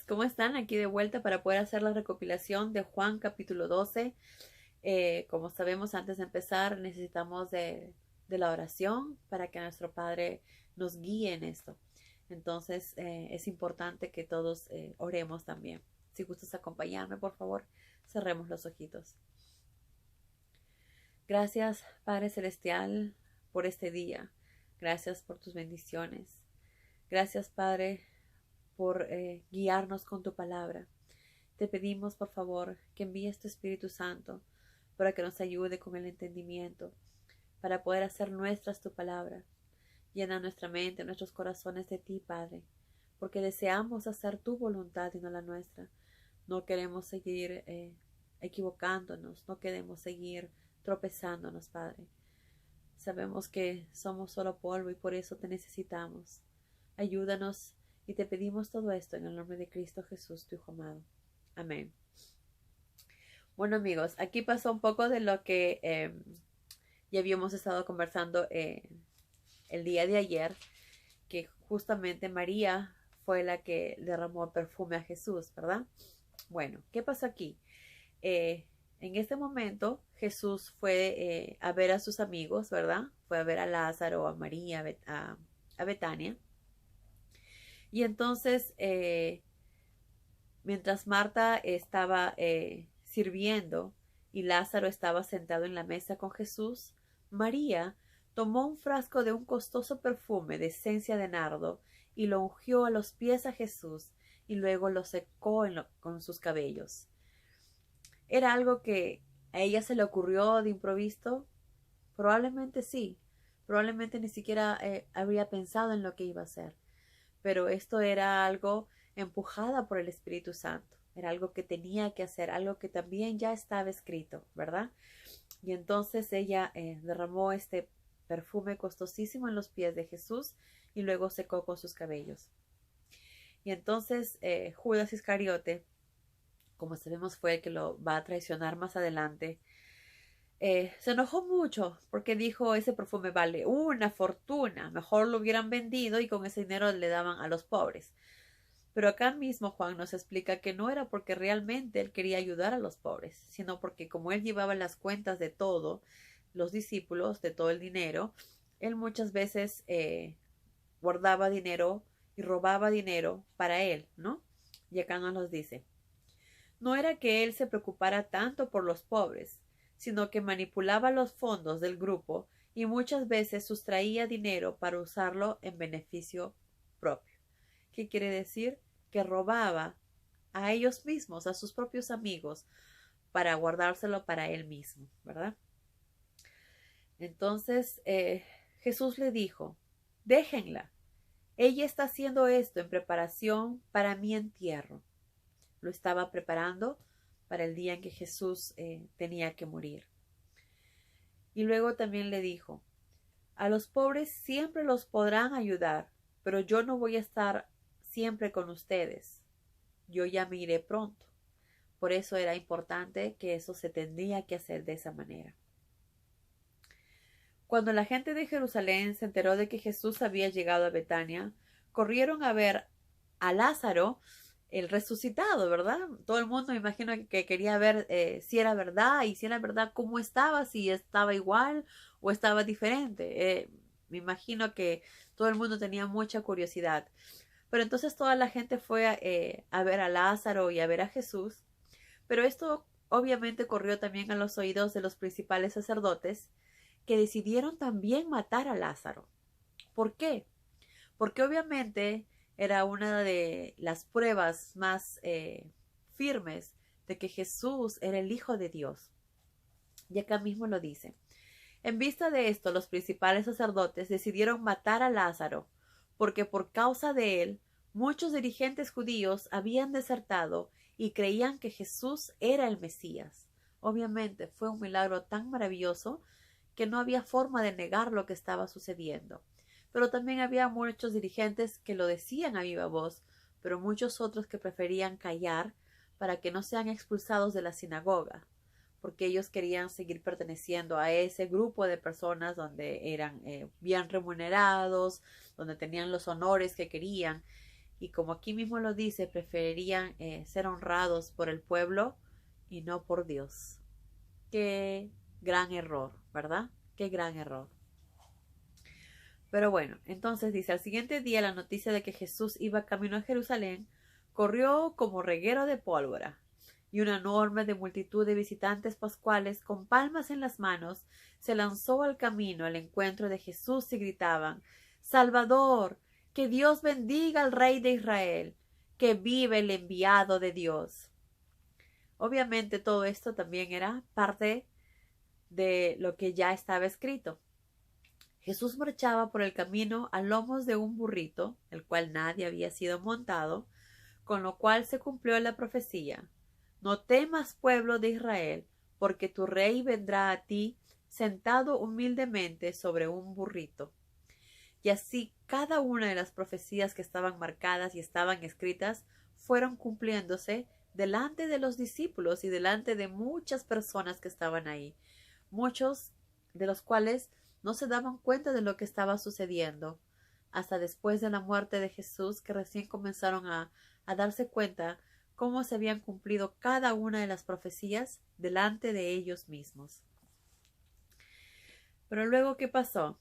¿Cómo están? Aquí de vuelta para poder hacer la recopilación de Juan capítulo 12. Como sabemos, antes de empezar necesitamos de la oración para que nuestro Padre nos guíe en esto. Entonces es importante que todos oremos también. Si gustas acompañarme, por favor, cerremos los ojitos. Gracias, Padre Celestial, por este día. Gracias por tus bendiciones. Gracias, Padre, por guiarnos con tu palabra. Te pedimos, por favor, que envíes tu Espíritu Santo para que nos ayude con el entendimiento, para poder hacer nuestras tu palabra. Llena nuestra mente, nuestros corazones de ti, Padre, porque deseamos hacer tu voluntad y no la nuestra. No queremos seguir equivocándonos, no queremos seguir tropezándonos, Padre. Sabemos que somos solo polvo y por eso te necesitamos. Ayúdanos y te pedimos todo esto en el nombre de Cristo Jesús, tu Hijo amado. Amén. Bueno, amigos, aquí pasó un poco de lo que ya habíamos estado conversando el día de ayer, que justamente María fue la que derramó el perfume a Jesús, ¿verdad? Bueno, ¿qué pasó aquí? En este momento Jesús fue a ver a sus amigos, ¿verdad? Fue a ver a Lázaro, a María, a Betania. Y entonces, mientras Marta estaba sirviendo y Lázaro estaba sentado en la mesa con Jesús, María tomó un frasco de un costoso perfume de esencia de nardo y lo ungió a los pies a Jesús y luego lo secó con sus cabellos. ¿Era algo que a ella se le ocurrió de improviso? Probablemente sí. Probablemente ni siquiera habría pensado en lo que iba a hacer. Pero esto era algo empujada por el Espíritu Santo. Era algo que tenía que hacer, algo que también ya estaba escrito, ¿verdad? Y entonces ella derramó este perfume costosísimo en los pies de Jesús y luego secó con sus cabellos. Y entonces Judas Iscariote, como sabemos fue el que lo va a traicionar más adelante, se enojó mucho porque dijo ese perfume vale una fortuna, mejor lo hubieran vendido y con ese dinero le daban a los pobres. Pero acá mismo Juan nos explica que no era porque realmente él quería ayudar a los pobres, sino porque como él llevaba las cuentas de todo, los discípulos, de todo el dinero, él muchas veces guardaba dinero y robaba dinero para él, ¿no? Y acá nos dice, no era que él se preocupara tanto por los pobres, sino que manipulaba los fondos del grupo y muchas veces sustraía dinero para usarlo en beneficio propio. ¿Qué quiere decir? Que robaba a ellos mismos, a sus propios amigos, para guardárselo para él mismo, ¿verdad? Entonces Jesús le dijo, déjenla, ella está haciendo esto en preparación para mi entierro. Lo estaba preparando para el día en que Jesús tenía que morir. Y luego también le dijo, a los pobres siempre los podrán ayudar, pero yo no voy a estar siempre con ustedes. Yo ya me iré pronto. Por eso era importante que eso se tendría que hacer de esa manera. Cuando la gente de Jerusalén se enteró de que Jesús había llegado a Betania, corrieron a ver a Lázaro, el resucitado, ¿verdad? Todo el mundo me imagino que quería ver si era verdad y si era verdad cómo estaba, si estaba igual o estaba diferente. Me imagino que todo el mundo tenía mucha curiosidad. Pero entonces toda la gente fue a ver a Lázaro y a ver a Jesús. Pero esto obviamente corrió también a los oídos de los principales sacerdotes, que decidieron también matar a Lázaro. ¿Por qué? Porque obviamente era una de las pruebas más firmes de que Jesús era el Hijo de Dios. Y acá mismo lo dice. En vista de esto, los principales sacerdotes decidieron matar a Lázaro, porque por causa de él, muchos dirigentes judíos habían desertado y creían que Jesús era el Mesías. Obviamente fue un milagro tan maravilloso que no había forma de negar lo que estaba sucediendo. Pero también había muchos dirigentes que lo decían a viva voz, pero muchos otros que preferían callar para que no sean expulsados de la sinagoga, porque ellos querían seguir perteneciendo a ese grupo de personas donde eran bien remunerados, donde tenían los honores que querían. y como aquí mismo lo dice, preferirían ser honrados por el pueblo y no por Dios. Qué gran error, ¿verdad? Qué gran error. Pero bueno, entonces dice, al siguiente día la noticia de que Jesús iba camino a Jerusalén corrió como reguero de pólvora, y una enorme multitud de visitantes pascuales con palmas en las manos se lanzó al camino al encuentro de Jesús y gritaban, Salvador, que Dios bendiga al Rey de Israel, que vive el enviado de Dios. Obviamente todo esto también era parte de lo que ya estaba escrito. Jesús marchaba por el camino a lomos de un burrito, el cual nadie había sido montado, con lo cual se cumplió la profecía. No temas, pueblo de Israel, porque tu rey vendrá a ti sentado humildemente sobre un burrito. Y así cada una de las profecías que estaban marcadas y estaban escritas fueron cumpliéndose delante de los discípulos y delante de muchas personas que estaban ahí, muchos de los cuales no se daban cuenta de lo que estaba sucediendo hasta después de la muerte de Jesús, que recién comenzaron a darse cuenta cómo se habían cumplido cada una de las profecías delante de ellos mismos. Pero luego, ¿qué pasó?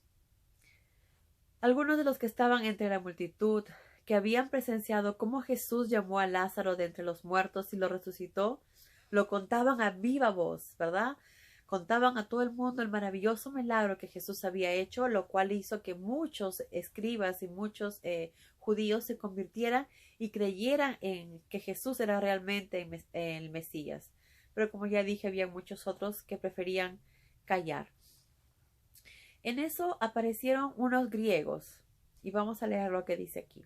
Algunos de los que estaban entre la multitud, que habían presenciado cómo Jesús llamó a Lázaro de entre los muertos y lo resucitó, lo contaban a viva voz, ¿verdad? Contaban a todo el mundo el maravilloso milagro que Jesús había hecho, lo cual hizo que muchos escribas y muchos judíos se convirtieran y creyeran en que Jesús era realmente el Mesías. Pero como ya dije, había muchos otros que preferían callar. En eso aparecieron unos griegos, y vamos a leer lo que dice aquí.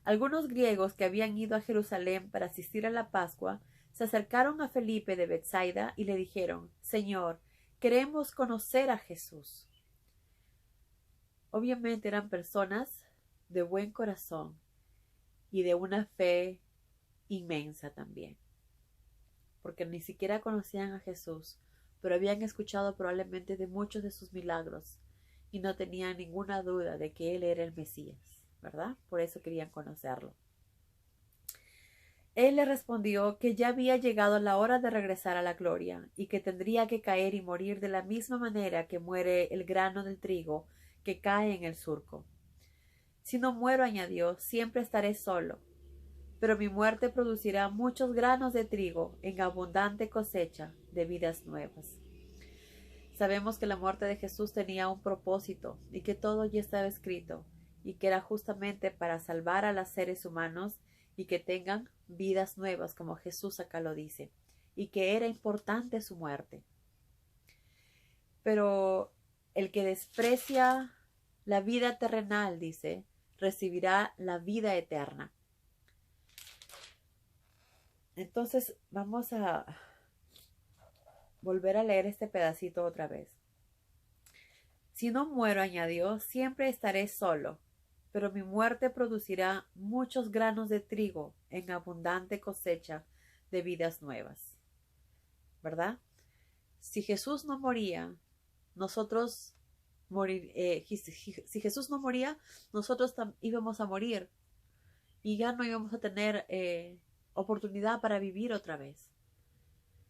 Algunos griegos que habían ido a Jerusalén para asistir a la Pascua se acercaron a Felipe de Betsaida y le dijeron, Señor, queremos conocer a Jesús. Obviamente eran personas de buen corazón y de una fe inmensa también, porque ni siquiera conocían a Jesús, pero habían escuchado probablemente de muchos de sus milagros y no tenían ninguna duda de que Él era el Mesías, ¿verdad? Por eso querían conocerlo. Él le respondió que ya había llegado la hora de regresar a la gloria y que tendría que caer y morir de la misma manera que muere el grano del trigo que cae en el surco. Si no muero, añadió, siempre estaré solo, pero mi muerte producirá muchos granos de trigo en abundante cosecha de vidas nuevas. Sabemos que la muerte de Jesús tenía un propósito y que todo ya estaba escrito y que era justamente para salvar a los seres humanos y que tengan vidas nuevas, como Jesús acá lo dice, y que era importante su muerte. Pero el que desprecia la vida terrenal, dice, recibirá la vida eterna. Entonces vamos a volver a leer este pedacito otra vez. Si no muero, añadió, siempre estaré solo, pero mi muerte producirá muchos granos de trigo en abundante cosecha de vidas nuevas. ¿Verdad? Si Jesús no moría, nosotros si Jesús no moría, nosotros íbamos a morir y ya no íbamos a tener oportunidad para vivir otra vez.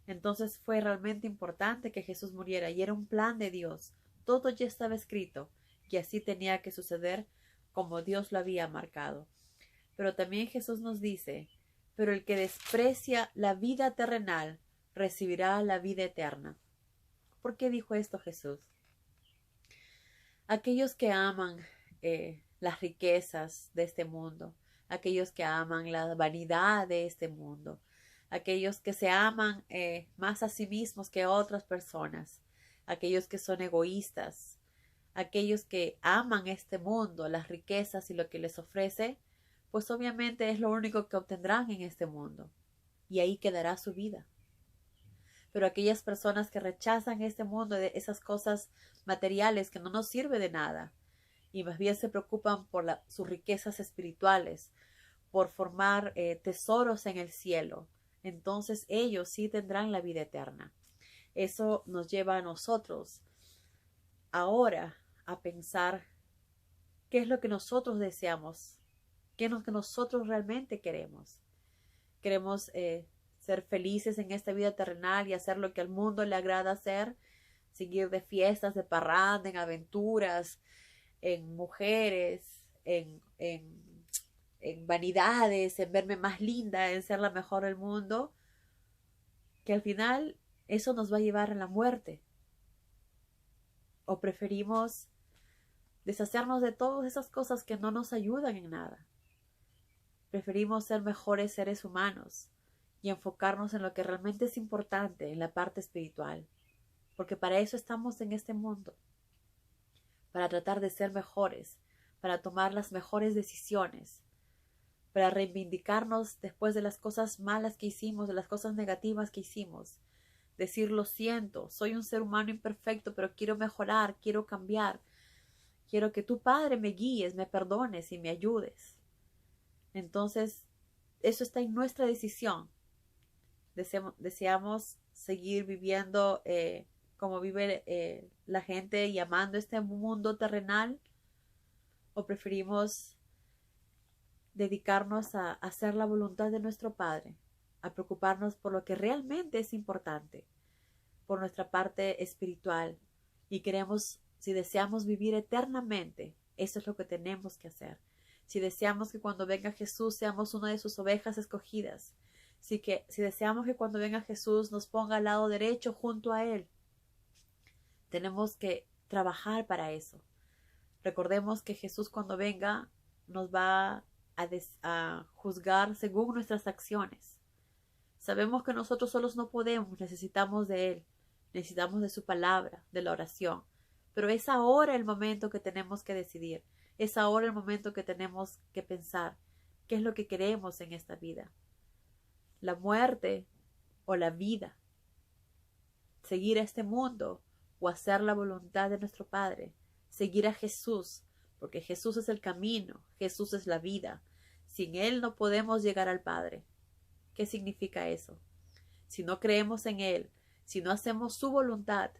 Entonces fue realmente importante que Jesús muriera y era un plan de Dios. Todo ya estaba escrito y así tenía que suceder como Dios lo había marcado. Pero también Jesús nos dice, pero el que desprecia la vida terrenal recibirá la vida eterna. ¿Por qué dijo esto Jesús? Aquellos que aman las riquezas de este mundo, aquellos que aman la vanidad de este mundo, aquellos que se aman más a sí mismos que a otras personas, aquellos que son egoístas, aquellos que aman este mundo, las riquezas y lo que les ofrece, pues obviamente es lo único que obtendrán en este mundo y ahí quedará su vida. Pero aquellas personas que rechazan este mundo, de esas cosas materiales que no nos sirve de nada y más bien se preocupan por sus riquezas espirituales, por formar tesoros en el cielo, entonces ellos sí tendrán la vida eterna. Eso nos lleva a nosotros ahora a pensar qué es lo que nosotros deseamos ¿Qué es lo que nosotros realmente queremos? ¿Queremos ser felices en esta vida terrenal y hacer lo que al mundo le agrada hacer? Seguir de fiestas, de parranda, en aventuras, en mujeres, en vanidades, en verme más linda, en ser la mejor del mundo, que al final eso nos va a llevar a la muerte. ¿O preferimos deshacernos de todas esas cosas que no nos ayudan en nada? Preferimos ser mejores seres humanos y enfocarnos en lo que realmente es importante, en la parte espiritual, porque para eso estamos en este mundo, para tratar de ser mejores, para tomar las mejores decisiones, para reivindicarnos después de las cosas malas que hicimos, de las cosas negativas que hicimos. Decir, lo siento, soy un ser humano imperfecto, pero quiero mejorar, quiero cambiar. Quiero que tu Padre me guíes, me perdones y me ayudes. Entonces, eso está en nuestra decisión. Deseamos seguir viviendo como vive la gente y amando este mundo terrenal, o preferimos dedicarnos a hacer la voluntad de nuestro Padre, a preocuparnos por lo que realmente es importante, por nuestra parte espiritual, y queremos, si deseamos vivir eternamente, eso es lo que tenemos que hacer. Si deseamos que cuando venga Jesús seamos una de sus ovejas escogidas, si deseamos que cuando venga Jesús nos ponga al lado derecho junto a Él, tenemos que trabajar para eso. Recordemos que Jesús cuando venga nos va a juzgar según nuestras acciones. Sabemos que nosotros solos no podemos, necesitamos de Él, necesitamos de su palabra, de la oración, pero es ahora el momento que tenemos que decidir, es ahora el momento que tenemos que pensar qué es lo que queremos en esta vida, la muerte o la vida, seguir a este mundo o hacer la voluntad de nuestro Padre, seguir a Jesús, porque Jesús es el camino, Jesús es la vida. Sin Él no podemos llegar al Padre. ¿Qué significa eso? Si no creemos en Él, si no hacemos su voluntad,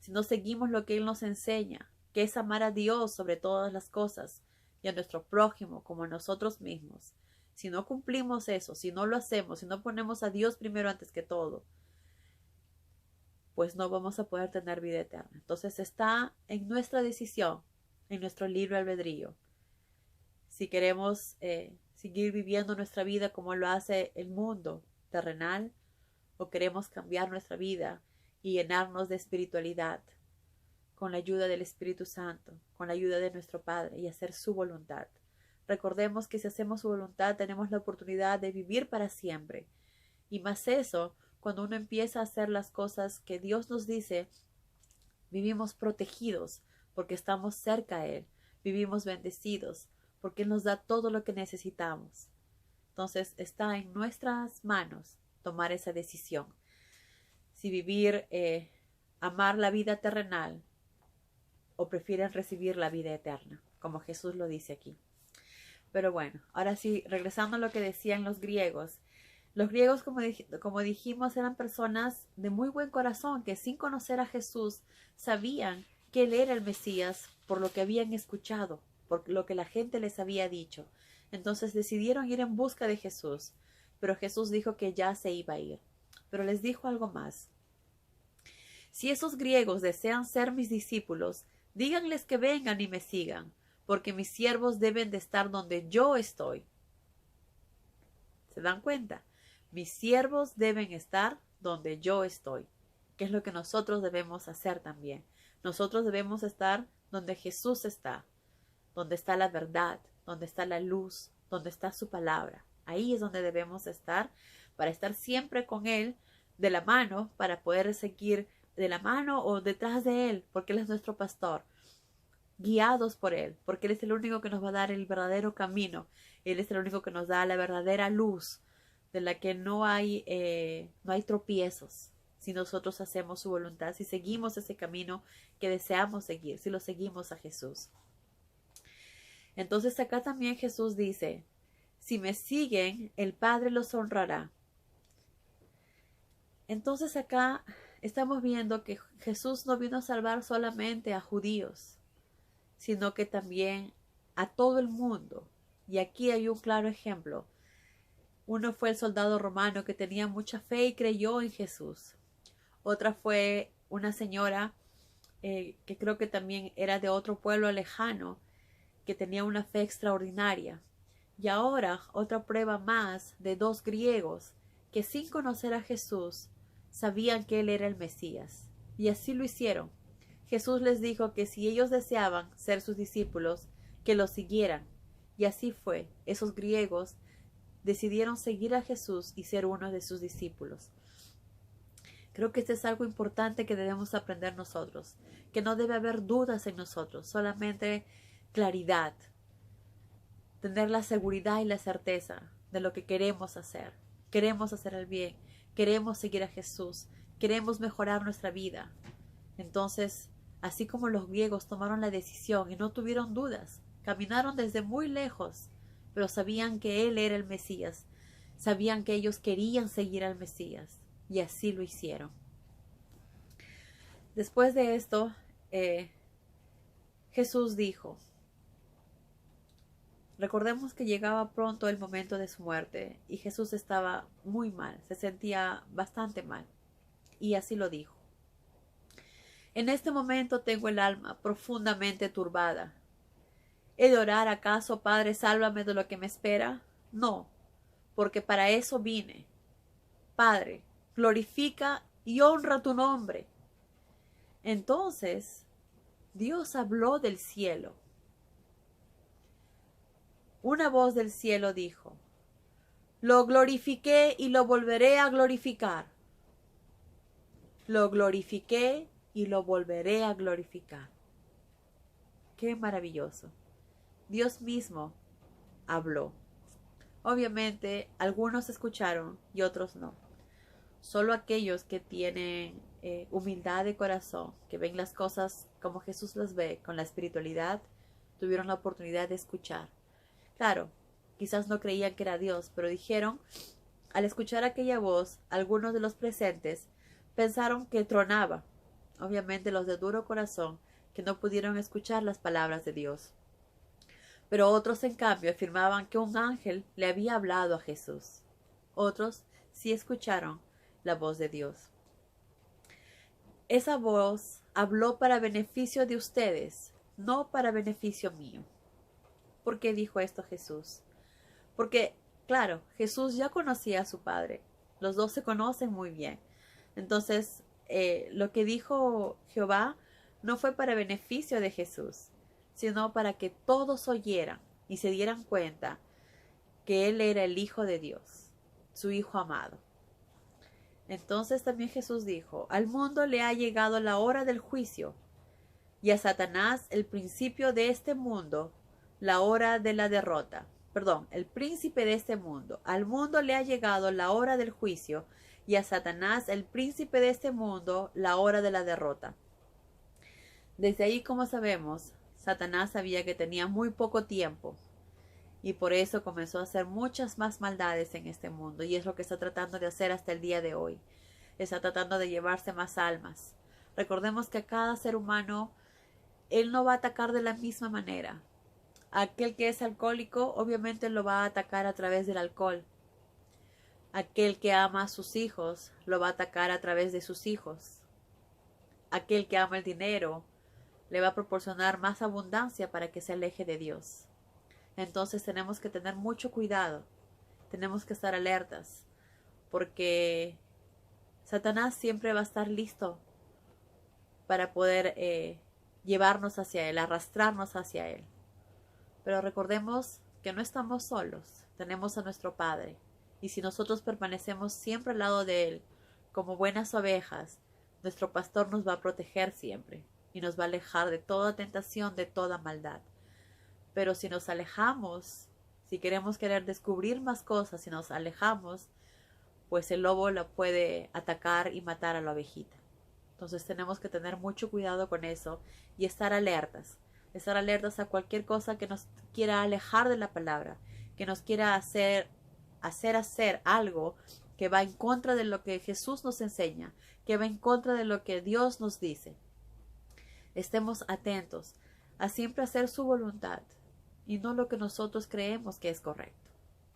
si no seguimos lo que Él nos enseña, que es amar a Dios sobre todas las cosas y a nuestro prójimo como a nosotros mismos, si no cumplimos eso, si no lo hacemos, si no ponemos a Dios primero antes que todo, pues no vamos a poder tener vida eterna. Entonces está en nuestra decisión, en nuestro libre albedrío. Si queremos seguir viviendo nuestra vida como lo hace el mundo terrenal, o queremos cambiar nuestra vida y llenarnos de espiritualidad con la ayuda del Espíritu Santo, con la ayuda de nuestro Padre y hacer su voluntad. Recordemos que si hacemos su voluntad tenemos la oportunidad de vivir para siempre. Y más eso, cuando uno empieza a hacer las cosas que Dios nos dice, vivimos protegidos porque estamos cerca a Él, vivimos bendecidos porque Él nos da todo lo que necesitamos. Entonces está en nuestras manos tomar esa decisión. Si vivir, amar la vida terrenal, o prefieren recibir la vida eterna, como Jesús lo dice aquí. Pero bueno, ahora sí, regresando a lo que decían los griegos, como dijimos, eran personas de muy buen corazón que sin conocer a Jesús sabían que Él era el Mesías por lo que habían escuchado, por lo que la gente les había dicho. Entonces decidieron ir en busca de Jesús, pero Jesús dijo que ya se iba a ir. Pero les dijo algo más. Si esos griegos desean ser mis discípulos, díganles que vengan y me sigan, porque mis siervos deben de estar donde yo estoy. ¿Se dan cuenta? Mis siervos deben estar donde yo estoy, que es lo que nosotros debemos hacer también. Nosotros debemos estar donde Jesús está, donde está la verdad, donde está la luz, donde está su palabra. Ahí es donde debemos estar, para estar siempre con Él de la mano, para poder seguir de la mano o detrás de Él, porque Él es nuestro pastor, guiados por Él, porque Él es el único que nos va a dar el verdadero camino. Él es el único que nos da la verdadera luz, de la que no hay tropiezos, si nosotros hacemos su voluntad, si seguimos ese camino que deseamos seguir, si lo seguimos a Jesús. Entonces acá también Jesús dice, si me siguen, el Padre los honrará. Entonces acá estamos viendo que Jesús no vino a salvar solamente a judíos, sino que también a todo el mundo. Y aquí hay un claro ejemplo. Uno fue el soldado romano que tenía mucha fe y creyó en Jesús. Otra fue una señora que creo que también era de otro pueblo lejano, que tenía una fe extraordinaria. Y ahora otra prueba más de dos griegos que sin conocer a Jesús sabían que Él era el Mesías. Y así lo hicieron. Jesús les dijo que si ellos deseaban ser sus discípulos, que los siguieran. Y así fue. Esos griegos decidieron seguir a Jesús y ser uno de sus discípulos. Creo que esto es algo importante que debemos aprender nosotros, que no debe haber dudas en nosotros, solamente claridad, tener la seguridad y la certeza de lo que queremos hacer. Queremos hacer el bien, queremos seguir a Jesús, queremos mejorar nuestra vida. Entonces, así como los griegos tomaron la decisión y no tuvieron dudas, caminaron desde muy lejos, pero sabían que Él era el Mesías, sabían que ellos querían seguir al Mesías, y así lo hicieron. Después de esto, Jesús dijo, recordemos que llegaba pronto el momento de su muerte, y Jesús estaba muy mal, se sentía bastante mal, y así lo dijo. En este momento tengo el alma profundamente turbada. ¿He de orar acaso, Padre, sálvame de lo que me espera? No, porque para eso vine. Padre, glorifica y honra tu nombre. Entonces, Dios habló del cielo. Una voz del cielo dijo, lo glorifiqué y lo volveré a glorificar. Lo glorifiqué y lo volveré a glorificar. Qué maravilloso. Dios mismo habló. Obviamente, algunos escucharon y otros no. Solo aquellos que tienen humildad de corazón, que ven las cosas como Jesús las ve, con la espiritualidad, tuvieron la oportunidad de escuchar. Claro, quizás no creían que era Dios, pero dijeron, al escuchar aquella voz, algunos de los presentes pensaron que tronaba. Obviamente los de duro corazón, que no pudieron escuchar las palabras de Dios. Pero otros, en cambio, afirmaban que un ángel le había hablado a Jesús. Otros sí escucharon la voz de Dios. Esa voz habló para beneficio de ustedes, no para beneficio mío. ¿Por qué dijo esto Jesús? Porque, claro, Jesús ya conocía a su Padre. Los dos se conocen muy bien. Entonces, lo que dijo Jehová no fue para beneficio de Jesús, sino para que todos oyeran y se dieran cuenta que Él era el Hijo de Dios, su Hijo amado. Entonces también Jesús dijo, al mundo le ha llegado la hora del juicio, y a Satanás el principio de este mundo, la hora de la derrota. Perdón, el príncipe de este mundo. Al mundo le ha llegado la hora del juicio, y a Satanás el príncipe de este mundo, la hora de la derrota. Desde ahí, como sabemos, Satanás sabía que tenía muy poco tiempo, y por eso comenzó a hacer muchas más maldades en este mundo, y es lo que está tratando de hacer hasta el día de hoy. Está tratando de llevarse más almas. Recordemos que a cada ser humano, él no va a atacar de la misma manera. Aquel que es alcohólico, obviamente lo va a atacar a través del alcohol. Aquel que ama a sus hijos, lo va a atacar a través de sus hijos. Aquel que ama el dinero, le va a proporcionar más abundancia para que se aleje de Dios. Entonces tenemos que tener mucho cuidado, tenemos que estar alertas, porque Satanás siempre va a estar listo para poder llevarnos hacia Él, arrastrarnos hacia Él. Pero recordemos que no estamos solos, tenemos a nuestro Padre, y si nosotros permanecemos siempre al lado de Él, como buenas ovejas, nuestro pastor nos va a proteger siempre, y nos va a alejar de toda tentación, de toda maldad. Pero si nos alejamos, si queremos descubrir más cosas, si nos alejamos, pues el lobo la puede atacar y matar a la ovejita. Entonces tenemos que tener mucho cuidado con eso y estar alertas a cualquier cosa que nos quiera alejar de la palabra, que nos quiera hacer algo que va en contra de lo que Jesús nos enseña, que va en contra de lo que Dios nos dice. Estemos atentos a siempre hacer su voluntad. y no lo que nosotros creemos que es correcto,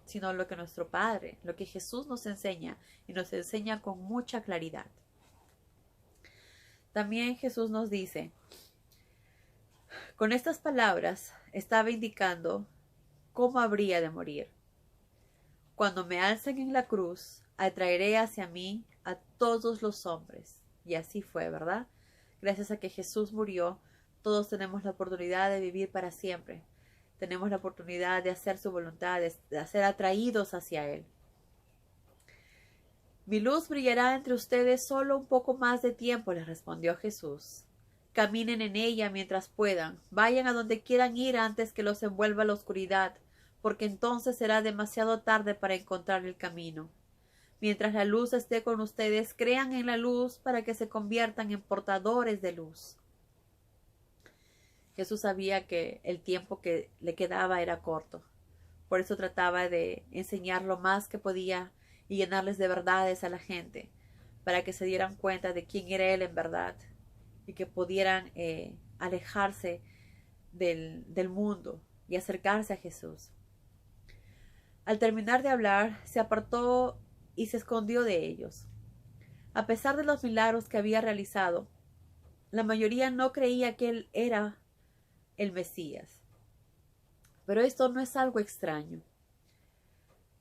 sino lo que nuestro Padre, lo que Jesús nos enseña y nos enseña con mucha claridad. También Jesús nos dice, con estas palabras estaba indicando cómo habría de morir. Cuando me alcen en la cruz, atraeré hacia mí a todos los hombres. Y así fue, ¿verdad? Gracias a que Jesús murió, todos tenemos la oportunidad de vivir para siempre. Tenemos la oportunidad de hacer su voluntad, de ser atraídos hacia Él. Mi luz brillará entre ustedes solo un poco más de tiempo, les respondió Jesús. Caminen en ella mientras puedan, vayan a donde quieran ir antes que los envuelva la oscuridad, porque entonces será demasiado tarde para encontrar el camino. Mientras la luz esté con ustedes, crean en la luz para que se conviertan en portadores de luz. Jesús sabía que el tiempo que le quedaba era corto. Por eso trataba de enseñar lo más que podía y llenarles de verdades a la gente, para que se dieran cuenta de quién era Él en verdad y que pudieran alejarse del mundo y acercarse a Jesús. Al terminar de hablar, se apartó y se escondió de ellos. A pesar de los milagros que había realizado, la mayoría no creía que Él era el Mesías. Pero esto no es algo extraño,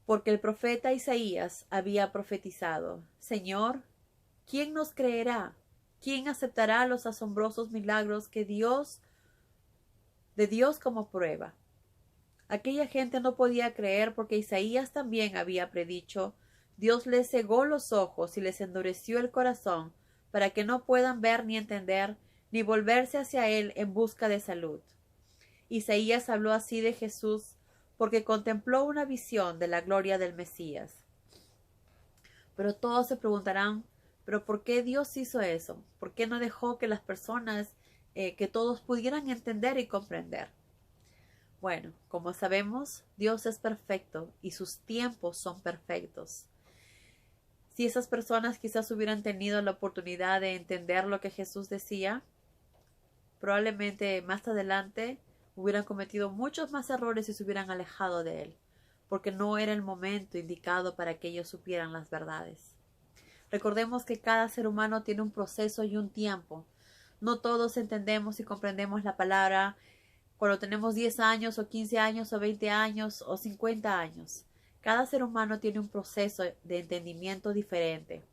porque el profeta Isaías había profetizado: Señor, ¿quién nos creerá? ¿Quién aceptará los asombrosos milagros de Dios como prueba? Aquella gente no podía creer porque Isaías también había predicho: Dios les cegó los ojos y les endureció el corazón para que no puedan ver ni entender, ni volverse hacia Él en busca de salud. Isaías habló así de Jesús porque contempló una visión de la gloria del Mesías. Pero todos se preguntarán, ¿pero por qué Dios hizo eso? ¿Por qué no dejó que las personas, que todos pudieran entender y comprender? Bueno, como sabemos, Dios es perfecto y sus tiempos son perfectos. Si esas personas quizás hubieran tenido la oportunidad de entender lo que Jesús decía, probablemente más adelante hubieran cometido muchos más errores y se hubieran alejado de Él, porque no era el momento indicado para que ellos supieran las verdades. Recordemos que cada ser humano tiene un proceso y un tiempo. No todos entendemos y comprendemos la palabra cuando tenemos 10 años o 15 años o 20 años o 50 años. Cada ser humano tiene un proceso de entendimiento diferente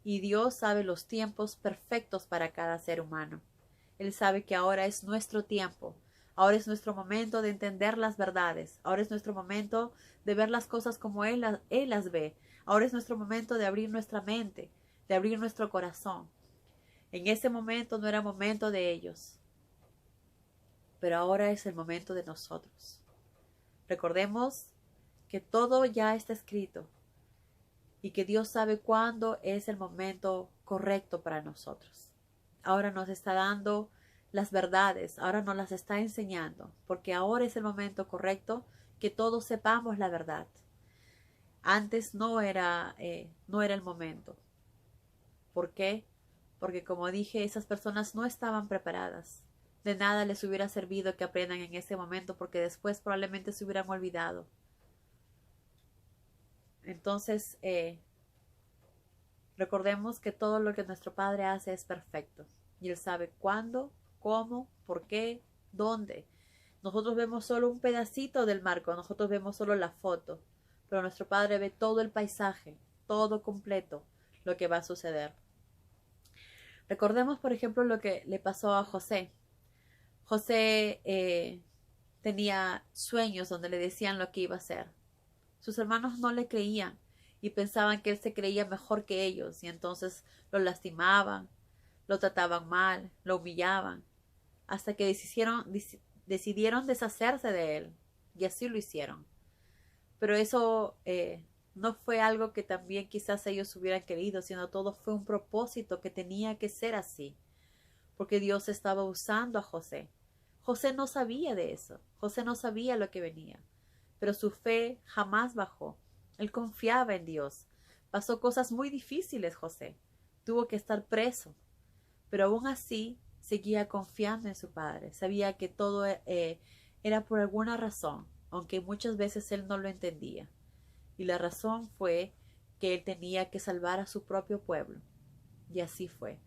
y Dios sabe los tiempos perfectos para cada ser humano. Él sabe que ahora es nuestro tiempo, ahora es nuestro momento de entender las verdades, ahora es nuestro momento de ver las cosas como Él las ve, ahora es nuestro momento de abrir nuestra mente, de abrir nuestro corazón. En ese momento no era momento de ellos, pero ahora es el momento de nosotros. Recordemos que todo ya está escrito y que Dios sabe cuándo es el momento correcto para nosotros. Ahora nos está dando las verdades, ahora nos las está enseñando, porque ahora es el momento correcto que todos sepamos la verdad. Antes no era el momento. ¿Por qué? Porque como dije, esas personas no estaban preparadas. De nada les hubiera servido que aprendan en ese momento, porque después probablemente se hubieran olvidado. Entonces, recordemos que todo lo que nuestro Padre hace es perfecto. Y Él sabe cuándo, cómo, por qué, dónde. Nosotros vemos solo un pedacito del marco, nosotros vemos solo la foto. Pero nuestro Padre ve todo el paisaje, todo completo, lo que va a suceder. Recordemos, por ejemplo, lo que le pasó a José. José tenía sueños donde le decían lo que iba a hacer. Sus hermanos no le creían y pensaban que él se creía mejor que ellos y entonces lo lastimaban, lo trataban mal, lo humillaban, hasta que decidieron deshacerse de él y así lo hicieron. Pero eso no fue algo que también quizás ellos hubieran querido, sino todo fue un propósito que tenía que ser así, porque Dios estaba usando a José. José no sabía de eso, José no sabía lo que venía, pero su fe jamás bajó. Él confiaba en Dios. Pasó cosas muy difíciles José, tuvo que estar preso, pero aún así seguía confiando en su padre. Sabía que todo era por alguna razón, aunque muchas veces él no lo entendía. Y la razón fue que él tenía que salvar a su propio pueblo. Y así fue.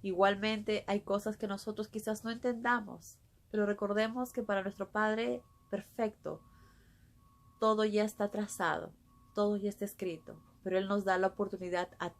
Igualmente hay cosas que nosotros quizás no entendamos, pero recordemos que para nuestro Padre perfecto todo ya está trazado, todo ya está escrito, pero Él nos da la oportunidad a